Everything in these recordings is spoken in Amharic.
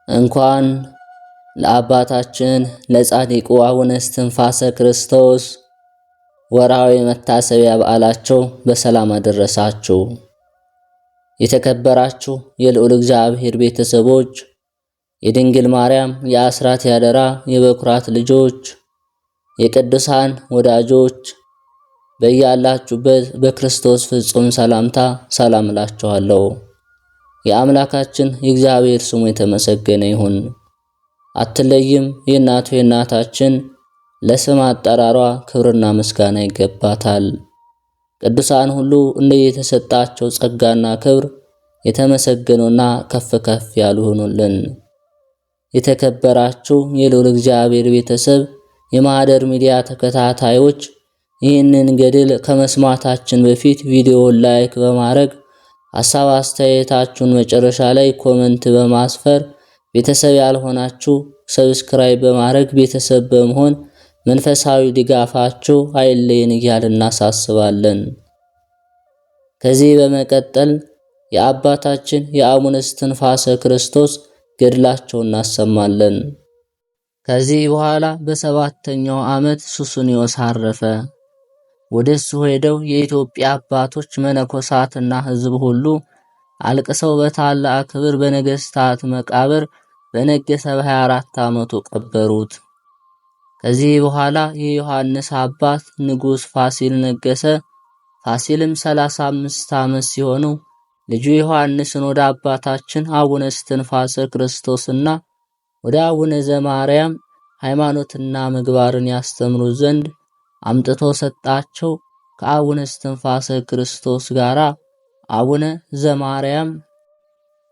እንኳን ለአባታችን ለጻድቁ አቡነ እስትንፋሰ ክርስቶስ ወርሃዊ መታሰቢያ በዓላቸው በሰላም አደረሳችሁ። የተከበራችሁ የልዑል እግዚአብሔር ቤተሰቦች፣ የድንግል ማርያም የአስራት ያደራ የበኩራት ልጆች፣ የቅዱሳን ወዳጆች በያላችሁበት በክርስቶስ ፍጹም ሰላምታ ሰላም እላችኋለሁ። የአምላካችን የእግዚአብሔር ስሙ የተመሰገነ ይሁን። አትለይም የእናቱ የእናታችን ለስም አጠራሯ ክብርና ምስጋና ይገባታል። ቅዱሳን ሁሉ እንደየተሰጣቸው ጸጋና ክብር የተመሰገኑና ከፍ ከፍ ያሉ ሆኑልን። የተከበራችሁ የልዑል እግዚአብሔር ቤተሰብ የማህደር ሚዲያ ተከታታዮች ይህንን ገድል ከመስማታችን በፊት ቪዲዮውን ላይክ በማድረግ ሐሳብ አስተያየታችሁን መጨረሻ ላይ ኮሜንት በማስፈር ቤተሰብ ያልሆናችሁ ሰብስክራይብ በማድረግ ቤተሰብ በመሆን መንፈሳዊ ድጋፋችሁ አይለየን እያልን እናሳስባለን። ከዚህ በመቀጠል የአባታችን የአቡነ እስትንፋሰ ክርስቶስ ገድላቸውን እናሰማለን። ከዚህ በኋላ በሰባተኛው ዓመት ሱስንዮስ አረፈ። ወደሱ ሄደው የኢትዮጵያ አባቶች መነኮሳትና ሕዝብ ሁሉ አልቅሰው በታላቅ ክብር በነገሥታት መቃብር በነገሰ በ24 ዓመቱ ቀበሩት። ከዚህ በኋላ የዮሐንስ አባት ንጉሥ ፋሲል ነገሰ። ፋሲልም 35 ዓመት ሲሆኑ ልጁ ዮሐንስን ወደ አባታችን አቡነ እስትንፋሰ ክርስቶስና ወደ አቡነ ዘማርያም ሃይማኖትና ምግባርን ያስተምሩት ዘንድ አምጥቶ ሰጣቸው። ከአቡነ እስትንፋሰ ክርስቶስ ጋር አቡነ ዘማርያም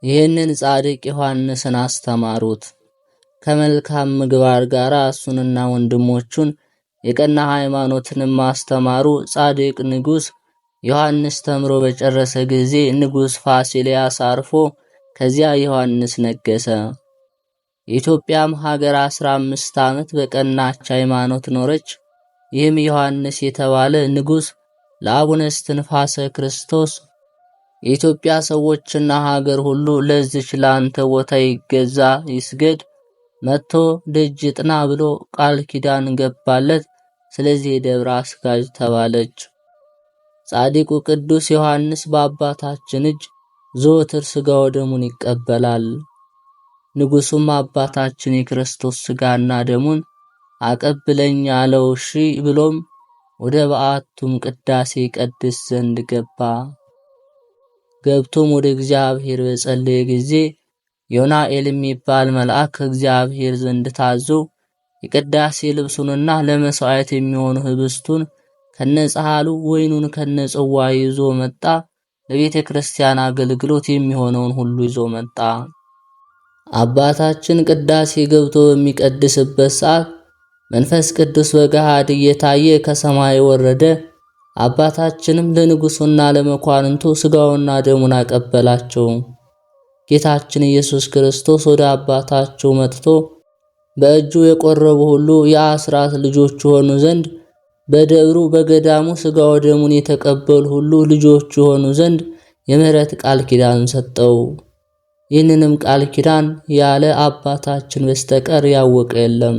ይህንን ጻድቅ ዮሐንስን አስተማሩት። ከመልካም ምግባር ጋር እሱንና ወንድሞቹን የቀና ሃይማኖትንም ማስተማሩ። ጻድቅ ንጉሥ ዮሐንስ ተምሮ በጨረሰ ጊዜ ንጉሥ ፋሲልያስ አርፎ ከዚያ ዮሐንስ ነገሰ። የኢትዮጵያም ሀገር 15 ዓመት በቀናች ሃይማኖት ኖረች። ይህም ዮሐንስ የተባለ ንጉሥ ለአቡነ እስትንፋሰ ክርስቶስ የኢትዮጵያ ሰዎችና ሀገር ሁሉ ለዚች ላንተ ቦታ ይገዛ ይስገድ መጥቶ ደጅ ጥና ብሎ ቃል ኪዳን ገባለት። ስለዚህ ደብረ አስጋጅ ተባለች። ጻድቁ ቅዱስ ዮሐንስ በአባታችን እጅ ዘወትር ሥጋው ደሙን ይቀበላል። ንጉሡም አባታችን የክርስቶስ ሥጋና ደሙን አቀብለኝ አለው። እሺ ብሎም ወደ በዓቱም ቅዳሴ ቀድስ ዘንድ ገባ። ገብቶም ወደ እግዚአብሔር በጸለየ ጊዜ ዮናኤል የሚባል መልአክ ከእግዚአብሔር ዘንድ ታዞ የቅዳሴ ልብሱንና ለመስዋዕት የሚሆኑ ህብስቱን ከነጻሉ ወይኑን ከነጽዋ ይዞ መጣ። ለቤተ ክርስቲያን አገልግሎት የሚሆነውን ሁሉ ይዞ መጣ። አባታችን ቅዳሴ ገብቶ በሚቀድስበት ሰዓት መንፈስ ቅዱስ በገሃድ እየታየ ከሰማይ ወረደ። አባታችንም ለንጉሡና ለመኳንንቱ ሥጋውና ደሙን አቀበላቸው። ጌታችን ኢየሱስ ክርስቶስ ወደ አባታቸው መጥቶ በእጁ የቆረቡ ሁሉ የአስራት ልጆች ሆኑ ዘንድ በደብሩ በገዳሙ ሥጋው ደሙን የተቀበሉ ሁሉ ልጆች ሆኑ ዘንድ የምህረት ቃል ኪዳን ሰጠው። ይህንንም ቃል ኪዳን ያለ አባታችን በስተቀር ያወቀ የለም።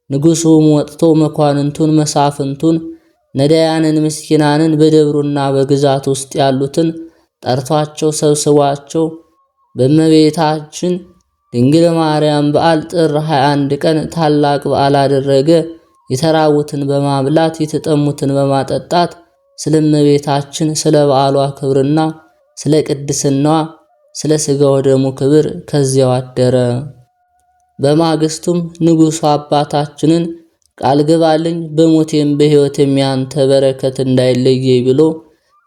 ንጉሡም ወጥቶ መኳንንቱን፣ መሳፍንቱን፣ ነዳያንን፣ ምስኪናንን በደብሩና በግዛት ውስጥ ያሉትን ጠርቷቸው ሰብስቧቸው በእመቤታችን ድንግል ማርያም በዓል ጥር 21 ቀን ታላቅ በዓል አደረገ። የተራቡትን በማብላት የተጠሙትን በማጠጣት ስለ እመቤታችን ስለ በዓሏ ክብርና ስለ ቅድስናዋ ስለ ሥጋው ደሙ ክብር ከዚያው አደረ። በማግስቱም ንጉሡ አባታችንን ቃል ግባልኝ በሞቴም በሕይወቴም ያንተ በረከት እንዳይለየኝ ብሎ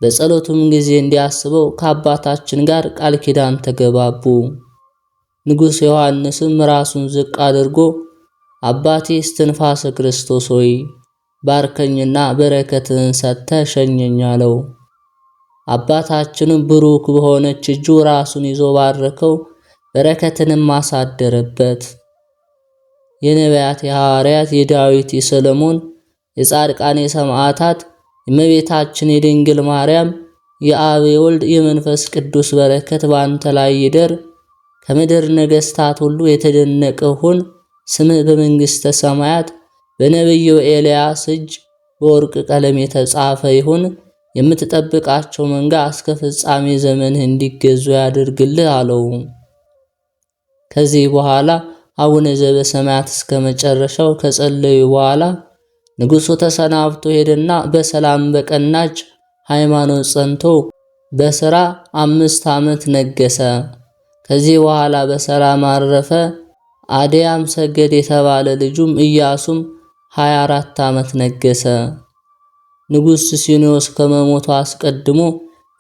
በጸሎቱም ጊዜ እንዲያስበው ከአባታችን ጋር ቃል ኪዳን ተገባቡ። ንጉሥ ዮሐንስም ራሱን ዝቅ አድርጎ አባቴ እስትንፋሰ ክርስቶስ ሆይ ባርከኝና በረከትን ሰጥተህ ሸኘኝ አለው። አባታችንም ብሩክ በሆነች እጁ ራሱን ይዞ ባረከው፣ በረከትንም አሳደረበት። የነቢያት፣ የሐዋርያት፣ የዳዊት፣ የሰሎሞን፣ የጻድቃን፣ የሰማዕታት፣ የእመቤታችን የድንግል ማርያም፣ የአብ የወልድ የመንፈስ ቅዱስ በረከት ባንተ ላይ ይደር ከምድር ነገሥታት ሁሉ የተደነቀ ሁን። ስምህ በመንግሥተ ሰማያት በነቢዩ ኤልያስ እጅ በወርቅ ቀለም የተጻፈ ይሁን። የምትጠብቃቸው መንጋ እስከ ፍጻሜ ዘመንህ እንዲገዙ ያድርግልህ አለው። ከዚህ በኋላ አቡነ ዘበሰማያት እስከ መጨረሻው ከጸለዩ በኋላ ንጉሡ ተሰናብቶ ሄደና በሰላም በቀናች ሃይማኖት ጸንቶ በሥራ 5 ዓመት ነገሰ። ከዚህ በኋላ በሰላም አረፈ። አድያም ሰገድ የተባለ ልጁም ኢያሱም 24 ዓመት ነገሰ። ንጉሥ ሱስንዮስ ከመሞቱ አስቀድሞ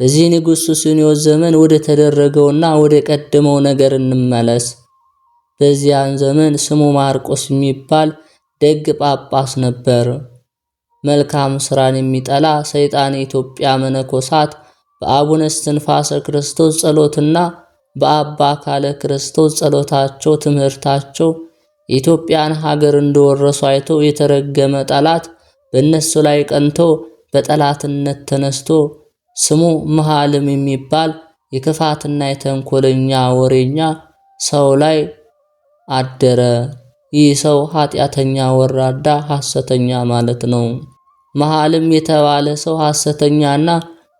በዚህ ንጉሥ ሱስንዮስ ዘመን ወደ ተደረገውና ወደ ቀደመው ነገር እንመለስ። በዚያን ዘመን ስሙ ማርቆስ የሚባል ደግ ጳጳስ ነበር። መልካም ሥራን የሚጠላ ሰይጣን የኢትዮጵያ መነኮሳት በአቡነ እስትንፋሰ ክርስቶስ ጸሎትና በአባ አካለ ክርስቶስ ጸሎታቸው ትምህርታቸው የኢትዮጵያን ሀገር እንደወረሱ አይቶ የተረገመ ጠላት በእነሱ ላይ ቀንቶ በጠላትነት ተነስቶ ስሙ መሃልም የሚባል የክፋትና የተንኮለኛ ወሬኛ ሰው ላይ አደረ። ይህ ሰው ኃጢአተኛ፣ ወራዳ፣ ሐሰተኛ ማለት ነው። መሃልም የተባለ ሰው ሐሰተኛና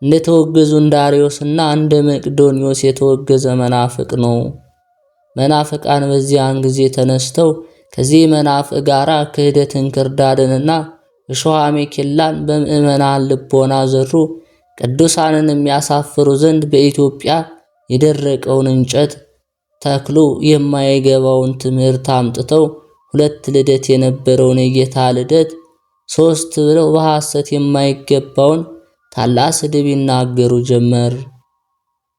እንደተወገዙ እንደ አርዮስና እንደ መቅዶንዮስ የተወገዘ መናፍቅ ነው። መናፍቃን በዚያን ጊዜ ተነስተው ከዚህ መናፍቅ ጋራ ክህደትን፣ ክርዳድንና እሾህ አሜኬላን በምዕመናን ልቦና ዘሩ። ቅዱሳንን የሚያሳፍሩ ዘንድ በኢትዮጵያ የደረቀውን እንጨት ተክሉ የማይገባውን ትምህርት አምጥተው 2 ልደት የነበረውን የጌታ ልደት 3 ብለው በሐሰት የማይገባውን ታላቅ ስድብ ይናገሩ ጀመር።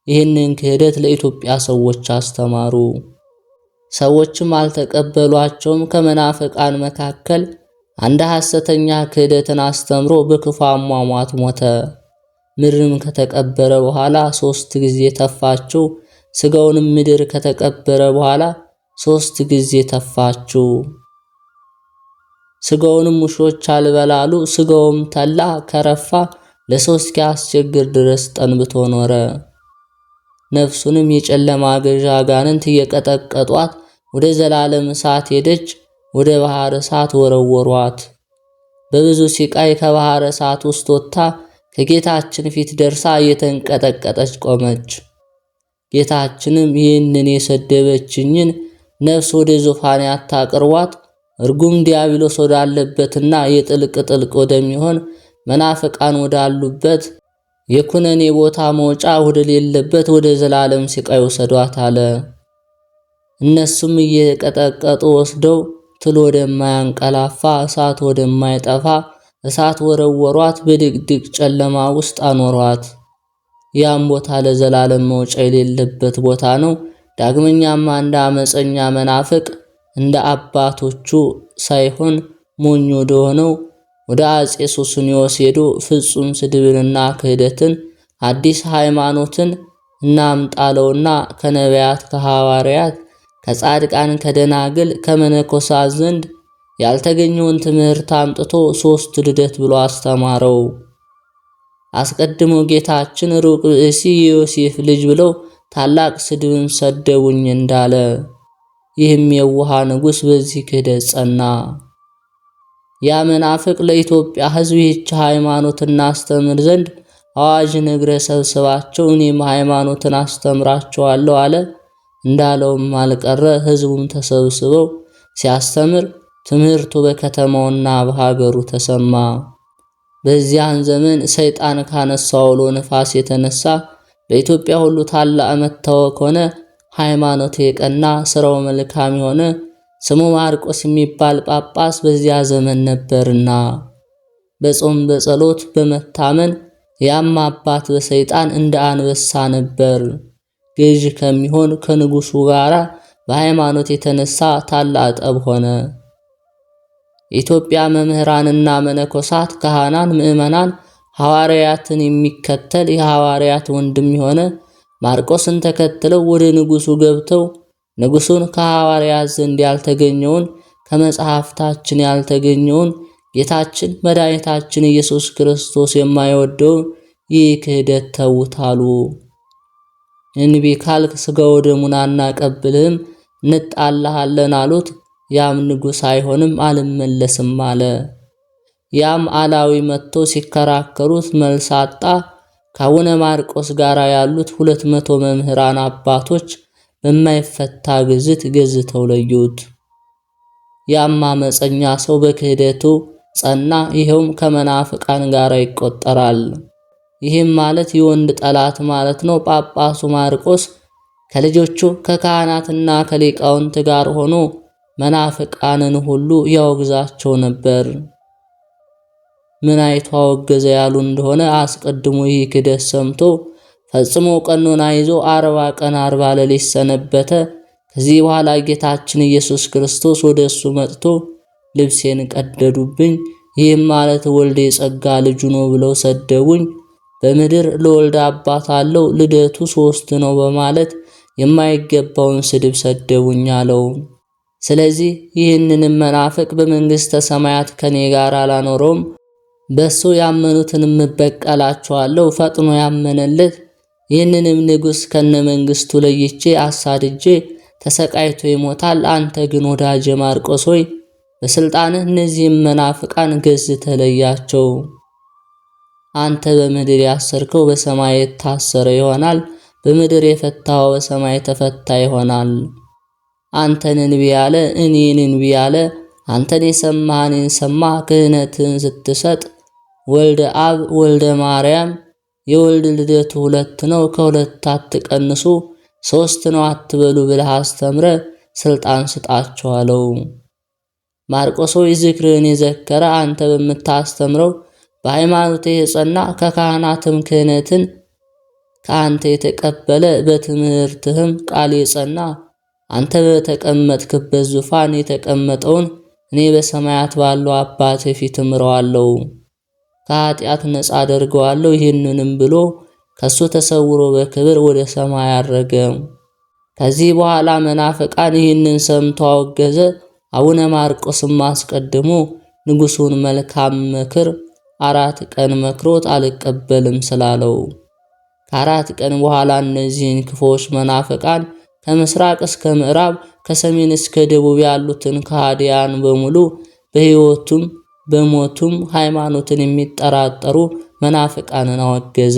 ይህንን ክህደት ለኢትዮጵያ ሰዎች አስተማሩ። ሰዎችም አልተቀበሏቸውም። ከመናፍቃን መካከል አንድ ሐሰተኛ ክህደትን አስተምሮ በክፉ አሟሟት ሞተ። ምድርም ከተቀበረ በኋላ 3 ጊዜ ተፋችው። ስጋውንም ምድር ከተቀበረ በኋላ 3 ጊዜ ተፋችው። ስጋውንም ውሾች አልበላሉ። ስጋውም ተላ ከረፋ ለ3 እስኪያስቸግር ድረስ ጠንብቶ ኖረ። ነፍሱንም የጨለማ ገዥ አጋንንት እየቀጠቀጧት ወደ ዘላለም እሳት ሄደች። ወደ ባህር እሳት ወረወሯት። በብዙ ሲቃይ ከባህር እሳት ውስጥ ወጥታ ከጌታችን ፊት ደርሳ እየተንቀጠቀጠች ቆመች። ጌታችንም ይህንን የሰደበችኝን ነፍስ ወደ ዙፋን ያታቅርቧት፣ እርጉም ዲያብሎስ ወዳለበትና የጥልቅ ጥልቅ ወደሚሆን መናፍቃን ወዳሉበት የኩነኔ ቦታ መውጫ ወደሌለበት ወደ ዘላለም ሲቃይ ወሰዷት አለ። እነሱም እየቀጠቀጡ ወስደው ትል ወደማያንቀላፋ እሳት ወደማይጠፋ እሳት ወረወሯት። በድቅድቅ ጨለማ ውስጥ አኖሯት። ያም ቦታ ለዘላለም መውጫ የሌለበት ቦታ ነው። ዳግመኛም አንድ አመፀኛ መናፍቅ እንደ አባቶቹ ሳይሆን ሞኝ ወደሆነው ወደ አጼ ሱስንዮስ ሄዶ ፍጹም ስድብንና ክህደትን አዲስ ሃይማኖትን እናምጣለውና ከነቢያት፣ ከሐዋርያት፣ ከጻድቃን፣ ከደናግል፣ ከመነኮሳት ዘንድ ያልተገኘውን ትምህርት አምጥቶ 3 ልደት ብሎ አስተማረው። አስቀድሞ ጌታችን ሩቅ ብእሲ የዮሴፍ ልጅ ብለው ታላቅ ስድብን ሰደቡኝ እንዳለ፣ ይህም የውሃ ንጉሥ በዚህ ክህደት ጸና። ያ መናፍቅ ለኢትዮጵያ ሕዝብ ይህች ሃይማኖትን እናስተምር ዘንድ አዋጅ ነግረ ሰብስባቸው፣ እኔም ሃይማኖትን አስተምራቸዋለሁ አለ። እንዳለውም አልቀረ። ሕዝቡም ተሰብስበው ሲያስተምር ትምህርቱ በከተማውና በሀገሩ ተሰማ። በዚያን ዘመን ሰይጣን ካነሳው አውሎ ነፋስ የተነሳ በኢትዮጵያ ሁሉ ታላቅ መታወክ ሆነ። ሃይማኖቱ የቀና ስራው መልካም የሆነ ስሙ ማርቆስ የሚባል ጳጳስ በዚያ ዘመን ነበርና በጾም በጸሎት በመታመን ያም አባት በሰይጣን እንደ አንበሳ ነበር። ገዥ ከሚሆን ከንጉሱ ጋራ በሃይማኖት የተነሳ ታላቅ ጠብ ሆነ። የኢትዮጵያ መምህራንና መነኮሳት፣ ካህናን፣ ምዕመናን ሐዋርያትን የሚከተል የሐዋርያት ወንድም የሆነ ማርቆስን ተከትለው ወደ ንጉሱ ገብተው ንጉሱን ከሐዋርያት ዘንድ ያልተገኘውን ከመጽሐፍታችን ያልተገኘውን ጌታችን መድኃኒታችን ኢየሱስ ክርስቶስ የማይወደውን ይህ ክህደት ተውታሉ። እንቢ ካልክ ሥጋው ደሙን አናቀብልህም እንጣላሃለን አሉት። ያም ንጉሥ አይሆንም አልመለስም አለ። ያም አላዊ መጥቶ ሲከራከሩት መልስ አጣ። ከአቡነ ማርቆስ ጋር ያሉት 200 መምህራን አባቶች በማይፈታ ግዝት ገዝተው ለዩት። ያም አመፀኛ ሰው በክህደቱ ጸና። ይሄውም ከመናፍቃን ጋር ይቆጠራል። ይህም ማለት የወንድ ጠላት ማለት ነው። ጳጳሱ ማርቆስ ከልጆቹ ከካህናትና ከሊቃውንት ጋር ሆኖ መናፍቃንን ሁሉ ያወግዛቸው ነበር። ምን አይቶ አወገዘ ያሉ እንደሆነ አስቀድሞ ይህ ክደት ሰምቶ ፈጽሞ ቀኖና ይዞ 40 ቀን 40 ሌሊት ሰነበተ። ከዚህ በኋላ ጌታችን ኢየሱስ ክርስቶስ ወደሱ መጥቶ ልብሴን ቀደዱብኝ፣ ይህም ማለት ወልድ የጸጋ ልጁ ነው ብለው ሰደቡኝ። በምድር ለወልድ አባት አለው ልደቱ 3 ነው በማለት የማይገባውን ስድብ ሰደቡኝ አለው። ስለዚህ ይህንንም መናፍቅ በመንግሥተ ሰማያት ከኔ ጋር አላኖረውም። በሱ ያመኑትን እበቀላቸዋለሁ። ፈጥኖ ያመነለት ይህንንም ንጉሥ ከነመንግስቱ ለይቼ አሳድጄ ተሰቃይቶ ይሞታል። አንተ ግን ወዳጄ ማርቆስ ሆይ በስልጣንህ እነዚህም መናፍቃን ገዝተህ ለያቸው። አንተ በምድር ያሰርከው በሰማይ የታሰረ ይሆናል፣ በምድር የፈታው በሰማይ ተፈታ ይሆናል። አንተን እንቢ ያለ እኔን እንቢ ያለ፣ አንተን የሰማ እኔን ሰማ። ክህነትን ስትሰጥ ወልደ አብ ወልደ ማርያም የወልድ ልደቱ 2 ነው፣ ከ2 አትቀንሱ፣ 3 ነው አትበሉ ብለህ አስተምረ ስልጣን ስጣቸው አለው። ማርቆስ ሆይ ዝክርህን የዘከረ አንተ በምታስተምረው በሃይማኖት የጸና ከካህናትም ክህነትን ከአንተ የተቀበለ በትምህርትህም ቃል የጸና አንተ በተቀመጥክበት ዙፋን የተቀመጠውን እኔ በሰማያት ባለው አባቴ ፊት እምረዋለሁ፣ ከኃጢአት ነፃ አደርገዋለሁ። ይህንንም ብሎ ከሱ ተሰውሮ በክብር ወደ ሰማይ አረገ። ከዚህ በኋላ መናፍቃን ይህንን ሰምቶ አወገዘ። አቡነ ማርቆስም አስቀድሞ ንጉሱን መልካም ምክር 4 ቀን መክሮት አልቀበልም ስላለው ከ4 ቀን በኋላ እነዚህን ክፎች መናፍቃን ከምስራቅ እስከ ምዕራብ ከሰሜን እስከ ደቡብ ያሉትን ከሃዲያን በሙሉ በሕይወቱም በሞቱም ሃይማኖትን የሚጠራጠሩ መናፍቃንን አወገዘ።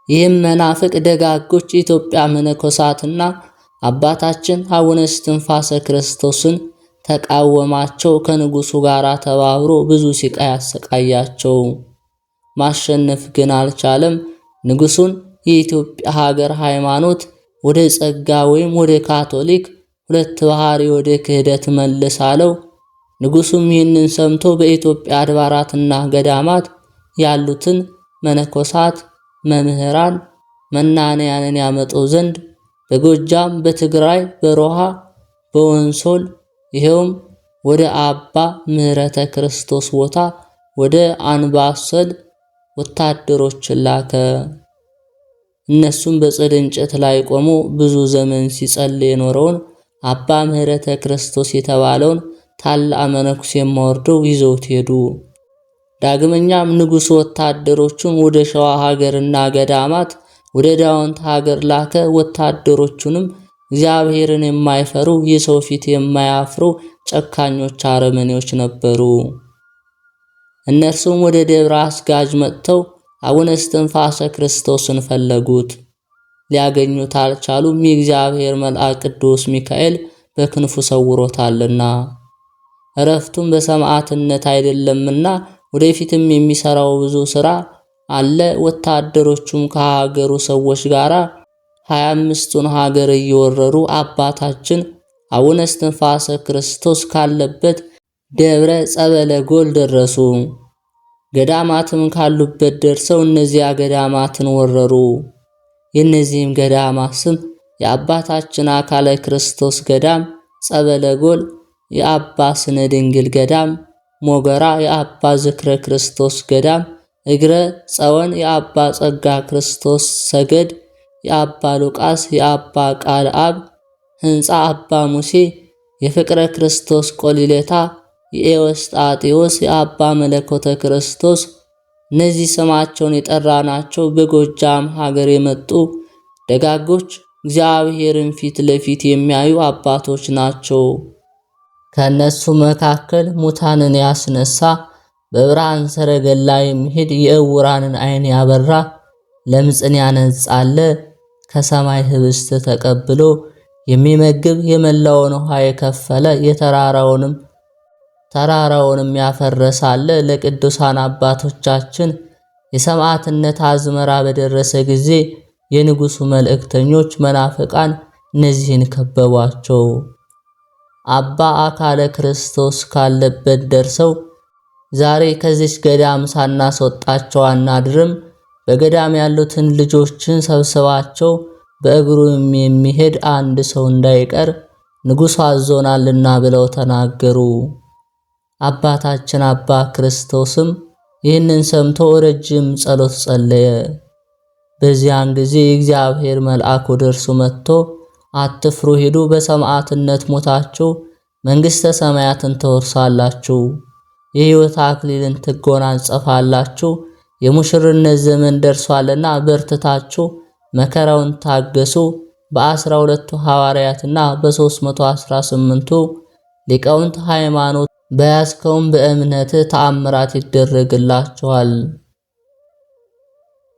ይህም መናፍቅ ደጋጎች የኢትዮጵያ መነኮሳትና አባታችን አቡነ እስትንፋሰ ክርስቶስን ተቃወማቸው። ከንጉሱ ጋር ተባብሮ ብዙ ሲቃይ አሰቃያቸው። ማሸነፍ ግን አልቻለም። ንጉሱን የኢትዮጵያ ሀገር ሃይማኖት ወደ ጸጋ ወይም ወደ ካቶሊክ 2 ባህሪ ወደ ክህደት መልስ አለው። ንጉሱም ይህንን ሰምቶ በኢትዮጵያ አድባራትና ገዳማት ያሉትን መነኮሳት፣ መምህራን፣ መናንያንን ያመጡ ዘንድ በጎጃም፣ በትግራይ፣ በሮሃ፣ በወንሶል ይሄውም ወደ አባ ምህረተ ክርስቶስ ቦታ ወደ አንባሰል ወታደሮችን ላከ። እነሱም በጽድ እንጨት ላይ ቆሞ ብዙ ዘመን ሲጸልይ የኖረውን አባ ምህረተ ክርስቶስ የተባለውን ታላቅ መነኩሴ የማወርደው ይዘውት ሄዱ። ዳግመኛም ንጉሱ ወታደሮቹን ወደ ሸዋ ሀገርና ገዳማት ወደ ዳውንት ሀገር ላከ። ወታደሮቹንም እግዚአብሔርን የማይፈሩ የሰው ፊት የማያፍሩ ጨካኞች አረመኔዎች ነበሩ። እነርሱም ወደ ደብረ አስጋጅ መጥተው አቡነ እስትንፋሰ ክርስቶስን ፈለጉት። ሊያገኙት አልቻሉም። የእግዚአብሔር መልአክ ቅዱስ ሚካኤል በክንፉ ሰውሮታልና እረፍቱም በሰማዕትነት አይደለምና ወደፊትም የሚሰራው ብዙ ሥራ አለ። ወታደሮቹም ከሀገሩ ሰዎች ጋር 25ቱን ሀገር እየወረሩ አባታችን አቡነ እስትንፋሰ ክርስቶስ ካለበት ደብረ ጸበለ ጎል ደረሱ። ገዳማትም ካሉበት ደርሰው እነዚያ ገዳማትን ወረሩ። የእነዚህም ገዳማት ስም የአባታችን አካለ ክርስቶስ ገዳም፣ ጸበለ ጎል የአባ ስነ ድንግል ገዳም፣ ሞገራ የአባ ዝክረ ክርስቶስ ገዳም፣ እግረ ጸወን የአባ ጸጋ ክርስቶስ ሰገድ፣ የአባ ሉቃስ የአባ ቃል አብ ሕንፃ፣ አባ ሙሴ የፍቅረ ክርስቶስ ቆሊሌታ፣ የኤዎስጣቴዎስ የአባ መለኮተ ክርስቶስ። እነዚህ ስማቸውን የጠራናቸው በጎጃም ሀገር የመጡ ደጋጎች እግዚአብሔርን ፊት ለፊት የሚያዩ አባቶች ናቸው። ከነሱ መካከል ሙታንን ያስነሳ፣ በብርሃን ሰረገላ የሚሄድ፣ የዕውራንን ዓይን ያበራ፣ ለምጽን ያነጻለ፣ ከሰማይ ህብስት ተቀብሎ የሚመግብ፣ የመላውን ውሃ የከፈለ፣ ተራራውንም ያፈረሳለ። ለቅዱሳን አባቶቻችን የሰማዕትነት አዝመራ በደረሰ ጊዜ የንጉሡ መልእክተኞች መናፍቃን እነዚህን ከበቧቸው። አባ አካለ ክርስቶስ ካለበት ደርሰው ዛሬ ከዚች ገዳም ሳናስወጣቸው አናድርም፣ በገዳም ያሉትን ልጆችን ሰብስባቸው፣ በእግሩ የሚሄድ አንድ ሰው እንዳይቀር ንጉሡ አዞናልና ብለው ተናገሩ። አባታችን አባ ክርስቶስም ይህንን ሰምቶ ረጅም ጸሎት ጸለየ። በዚያን ጊዜ የእግዚአብሔር መልአክ ወደ እርሱ መጥቶ አትፍሩ፣ ሂዱ፣ በሰማዕትነት ሞታችሁ መንግሥተ ሰማያትን ትወርሳላችሁ፣ የሕይወት አክሊልን ትጎናጸፋላችሁ፣ የሙሽርነት ዘመን ደርሷልና በርትታችሁ መከራውን ታገሱ፣ በ12ቱ ሐዋርያትና በ318ቱ ሊቃውንት ሃይማኖት በያዝከውም በእምነት ተአምራት ይደረግላችኋል።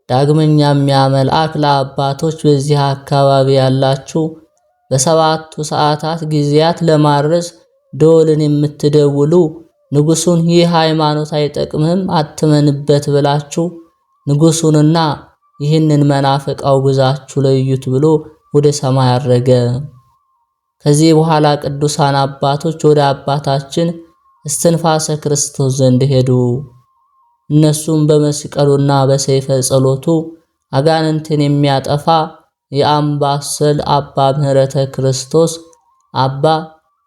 ዳግመኛም ያ መልአክ ለአባቶች በዚህ አካባቢ ያላችሁ በሰባቱ ሰዓታት ጊዜያት ለማድረስ ደወልን የምትደውሉ ንጉሡን ይህ ሃይማኖት አይጠቅምህም አትመንበት ብላችሁ ንጉሡንና ይህንን መናፍቅ አውግዛችሁ ለዩት ብሎ ወደ ሰማይ አረገ። ከዚህ በኋላ ቅዱሳን አባቶች ወደ አባታችን እስትንፋሰ ክርስቶስ ዘንድ ሄዱ። እነሱም በመስቀሉና በሰይፈ ጸሎቱ አጋንንትን የሚያጠፋ የአምባሰል አባ ምህረተ ክርስቶስ፣ አባ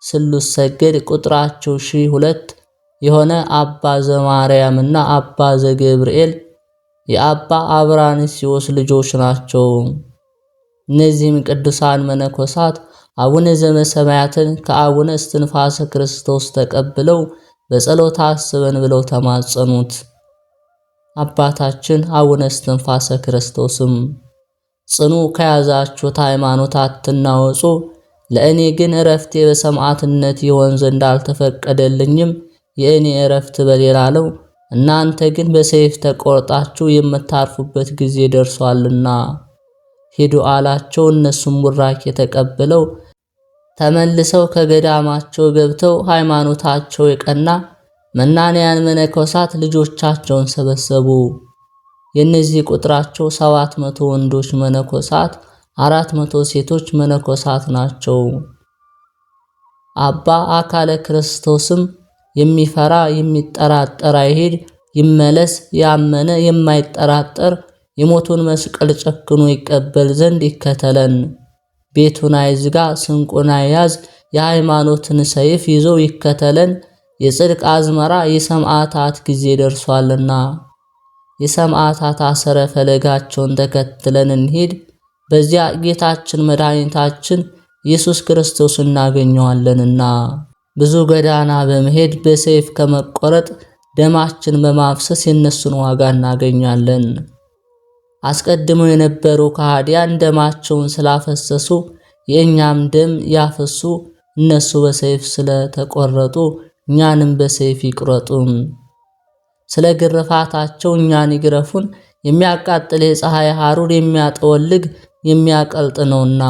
ስሉስ ሰገድ ቁጥራቸው 1002 የሆነ አባ ዘማርያምና አባ ዘገብርኤል የአባ አብራንሲዮስ ልጆች ናቸው። እነዚህም ቅዱሳን መነኮሳት አቡነ ዘበሰማያትን ከአቡነ እስትንፋሰ ክርስቶስ ተቀብለው በጸሎት አስበን ብለው ተማጸኑት። አባታችን አቡነ እስትንፋሰ ክርስቶስም ጽኑ ከያዛችሁት ሃይማኖት አትናወጹ፣ ለእኔ ግን እረፍቴ በሰማዕትነት ይሆን ዘንድ አልተፈቀደልኝም፣ የእኔ እረፍት በሌላ ነው፣ እናንተ ግን በሰይፍ ተቆርጣችሁ የምታርፉበት ጊዜ ደርሷልና ሂዱ አላቸው። እነሱም ቡራኬ ተቀብለው ተመልሰው ከገዳማቸው ገብተው ሃይማኖታቸው የቀና መናንያን መነኮሳት ልጆቻቸውን ሰበሰቡ። የእነዚህ ቁጥራቸው 700 ወንዶች መነኮሳት 400 ሴቶች መነኮሳት ናቸው። አባ አካለ ክርስቶስም የሚፈራ የሚጠራጠር አይሂድ፣ ይመለስ፣ ያመነ የማይጠራጠር የሞቱን መስቀል ጨክኖ ይቀበል ዘንድ ይከተለን፣ ቤቱን አይዝጋ፣ ስንቁን አይያዝ፣ የሃይማኖትን ሰይፍ ይዞ ይከተለን፣ የጽድቅ አዝመራ የሰማዕታት ጊዜ ደርሷልና የሰማዕታት አሰረ ፈለጋቸውን ተከትለን እንሂድ፣ በዚያ ጌታችን መድኃኒታችን ኢየሱስ ክርስቶስ እናገኘዋለንና ብዙ ገዳና በመሄድ በሰይፍ ከመቆረጥ ደማችን በማፍሰስ የነሱን ዋጋ እናገኛለን። አስቀድመው የነበሩ ከሃዲያን ደማቸውን ስላፈሰሱ የእኛም ደም ያፈሱ፣ እነሱ በሰይፍ ስለተቆረጡ እኛንም በሰይፍ ይቁረጡን። ስለ ግርፋታቸው እኛን ይግረፉን፣ የሚያቃጥል የፀሐይ ሐሩር የሚያጠወልግ የሚያቀልጥ ነውና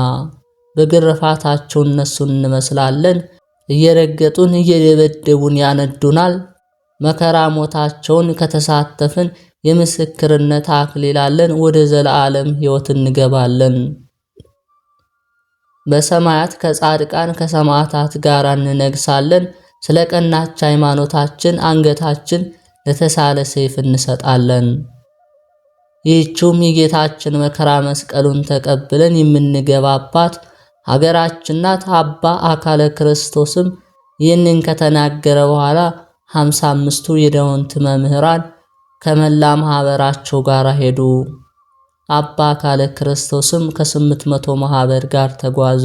በግርፋታቸው እነሱን እንመስላለን። እየረገጡን እየደበደቡን ያነዱናል። መከራ ሞታቸውን ከተሳተፍን የምስክርነት አክሊል አለን፣ ወደ ዘላለም ሕይወት እንገባለን። በሰማያት ከጻድቃን ከሰማዕታት ጋር እንነግሳለን። ስለ ቀናች ሃይማኖታችን አንገታችን ለተሳለ ሰይፍ እንሰጣለን። ይህችም የጌታችን መከራ መስቀሉን ተቀብለን የምንገባባት ሀገራችን ናት። አባ አካለ ክርስቶስም ይህንን ከተናገረ በኋላ 55ቱ የዳውንት መምህራን ከመላ ማህበራቸው ጋር ሄዱ። አባ አካለ ክርስቶስም ከ800 ማህበር ጋር ተጓዘ።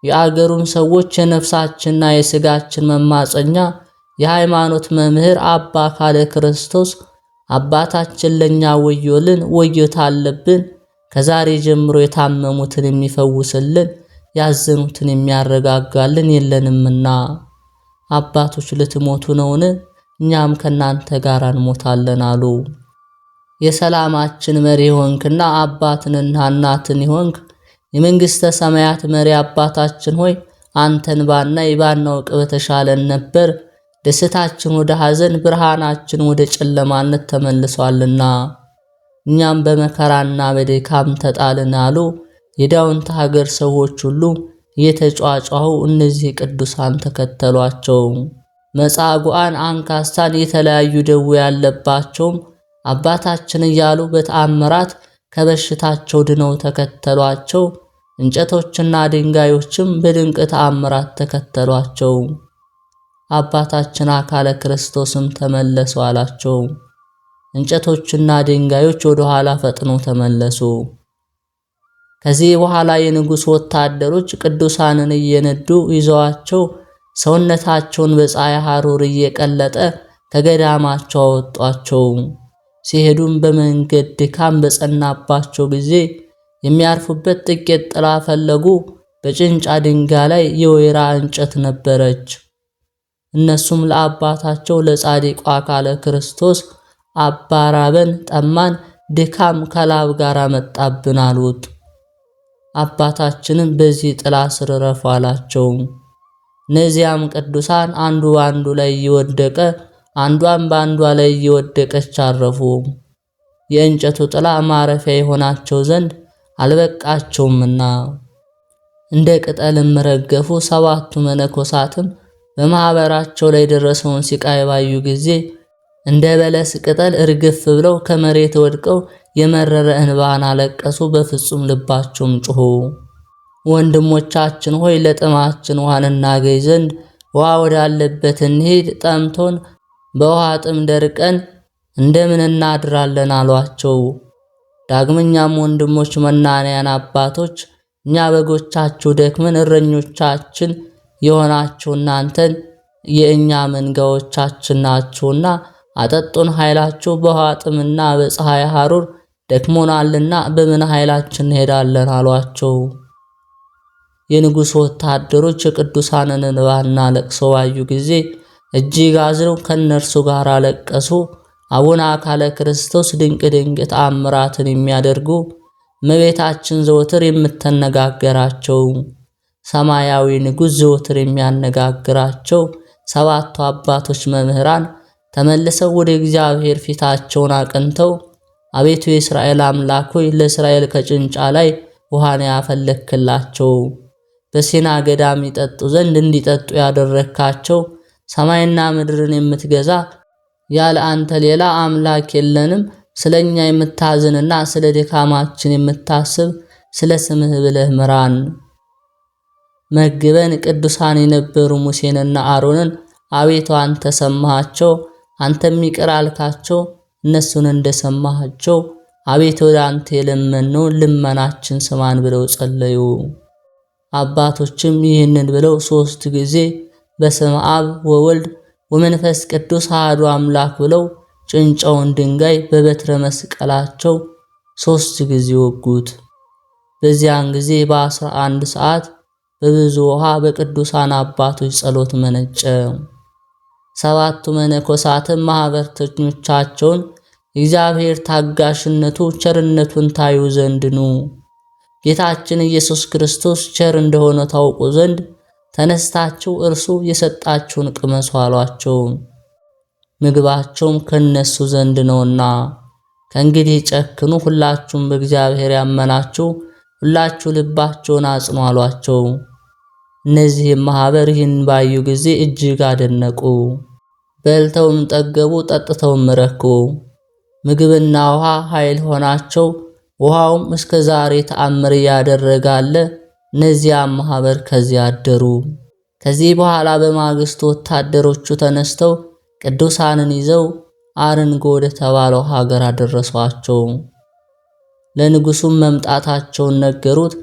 የአገሩም ሰዎች የነፍሳችንና የስጋችን መማፀኛ የሃይማኖት መምህር አባ አካለ ክርስቶስ አባታችን ለኛ ወዮልን፣ ወዮታ አለብን፣ ከዛሬ ጀምሮ የታመሙትን የሚፈውስልን ያዘኑትን የሚያረጋጋልን የለንምና አባቶች ልትሞቱ ነውን? እኛም ከናንተ ጋር እንሞታለን አሉ። የሰላማችን መሪ ሆንክና አባትንና እናትን ሆንክ የመንግስተ ሰማያት መሪ አባታችን ሆይ አንተን ባናይ ባናውቅ በተሻለን ነበር። ደስታችን ወደ ሐዘን፣ ብርሃናችን ወደ ጨለማነት ተመልሷልና እኛም በመከራና በድካም ተጣልን አሉ። የዳውንት ሀገር ሰዎች ሁሉ እየተጫጫሁ እነዚህ ቅዱሳን ተከተሏቸው። መጻጉዓን፣ አንካሳን፣ የተለያዩ ደዌ ያለባቸውም አባታችን እያሉ በተአምራት ከበሽታቸው ድነው ተከተሏቸው። እንጨቶችና ድንጋዮችም በድንቅ ተአምራት ተከተሏቸው። አባታችን አካለ ክርስቶስም ተመለሱ አላቸው። እንጨቶችና ድንጋዮች ወደ ኋላ ፈጥነው ተመለሱ። ከዚህ በኋላ የንጉሥ ወታደሮች ቅዱሳንን እየነዱ ይዘዋቸው ሰውነታቸውን በፀሐይ ሐሩር እየቀለጠ ከገዳማቸው አወጧቸው። ሲሄዱም በመንገድ ድካም በጸናባቸው ጊዜ የሚያርፉበት ጥቂት ጥላ ፈለጉ። በጭንጫ ድንጋይ ላይ የወይራ እንጨት ነበረች። እነሱም ለአባታቸው ለጻድቁ አካለ ክርስቶስ አባ ራበን፣ ጠማን፣ ድካም ከላብ ጋር መጣብን አሉት። አባታችንም በዚህ ጥላ ስር ረፉ አላቸው። እነዚያም ቅዱሳን አንዱ በአንዱ ላይ እየወደቀ አንዷም በአንዷ ላይ እየወደቀች አረፉ። የእንጨቱ ጥላ ማረፊያ የሆናቸው ዘንድ አልበቃቸውምና እንደ ቅጠልም ረገፉ። ሰባቱ መነኮሳትም በማህበራቸው ላይ ደረሰውን ሲቃይ ባዩ ጊዜ እንደ በለስ ቅጠል እርግፍ ብለው ከመሬት ወድቀው የመረረ እንባን አለቀሱ። በፍጹም ልባቸውም ጮኹ። ወንድሞቻችን ሆይ ለጥማችን ውሃን እናገኝ ዘንድ ውሃ ወዳለበት እንሂድ፣ ጠምቶን በውሃ ጥም ደርቀን እንደምን እናድራለን አሏቸው። ዳግመኛም ወንድሞች፣ መናንያን አባቶች፣ እኛ በጎቻችሁ ደክመን እረኞቻችን የሆናችሁ እናንተን የእኛ መንጋዎቻችን ናችሁና አጠጡን፣ ኃይላችሁ በውሃ ጥምና በፀሐይ ሐሩር ደክሞናልና በምን ኃይላችን እንሄዳለን አሏቸው። የንጉሥ ወታደሮች የቅዱሳንን እንባና ለቅሶ ባዩ ጊዜ እጅግ አዝነው ከነርሱ ጋር አለቀሱ። አቡነ አካለ ክርስቶስ ድንቅ ድንቅ ተአምራትን የሚያደርጉ እመቤታችን ዘወትር የምትነጋገራቸው ሰማያዊ ንጉሥ ዘወትር የሚያነጋግራቸው ሰባቱ አባቶች መምህራን ተመልሰው ወደ እግዚአብሔር ፊታቸውን አቅንተው አቤቱ የእስራኤል አምላክ ሆይ ለእስራኤል ከጭንጫ ላይ ውሃን ያፈለክላቸው በሲና ገዳም ይጠጡ ዘንድ እንዲጠጡ ያደረካቸው ሰማይና ምድርን የምትገዛ ያለ አንተ ሌላ አምላክ የለንም። ስለኛ የምታዝንና ስለ ድካማችን የምታስብ ስለ ስምህ ብለህ ምራን። መግበን ቅዱሳን የነበሩ ሙሴንና አሮንን አቤቱ አንተ ሰማሃቸው፣ አንተም ይቅር አልካቸው። እነሱን እንደሰማሃቸው አቤቱ ወደ አንተ የለመነው ልመናችን ስማን ብለው ጸለዩ። አባቶችም ይህንን ብለው 3 ጊዜ በስመ አብ ወወልድ ወመንፈስ ቅዱስ አሐዱ አምላክ ብለው ጭንጫውን ድንጋይ በበትረ መስቀላቸው 3 ጊዜ ወጉት። በዚያን ጊዜ በ11 ሰዓት በብዙ ውሃ በቅዱሳን አባቶች ጸሎት መነጨ። ሰባቱ መነኮሳትም ማህበርተኞቻቸውን እግዚአብሔር ታጋሽነቱ ቸርነቱን ታዩ ዘንድ ኑ፣ ጌታችን ኢየሱስ ክርስቶስ ቸር እንደሆነ ታውቁ ዘንድ ተነስታችሁ እርሱ የሰጣችሁን ቅመሱ አሏቸው። ምግባቸውም ከነሱ ዘንድ ነውና ከእንግዲህ ጨክኑ፣ ሁላችሁም በእግዚአብሔር ያመናችሁ ሁላችሁ ልባቸውን አጽኑ አሏቸው። እነዚህም ማህበር ይህን ባዩ ጊዜ እጅግ አደነቁ። በልተውም ጠገቡ፣ ጠጥተውም ረኩ። ምግብና ውሃ ኃይል ሆናቸው። ውሃውም እስከ ዛሬ ተአምር ያደረጋለ። እነዚያም ማህበር ከዚያ አደሩ። ከዚህ በኋላ በማግስቱ ወታደሮቹ ተነስተው ቅዱሳንን ይዘው አርንጎ ወደ ተባለው ሀገር አደረሷቸው። ለንጉሱም መምጣታቸውን ነገሩት።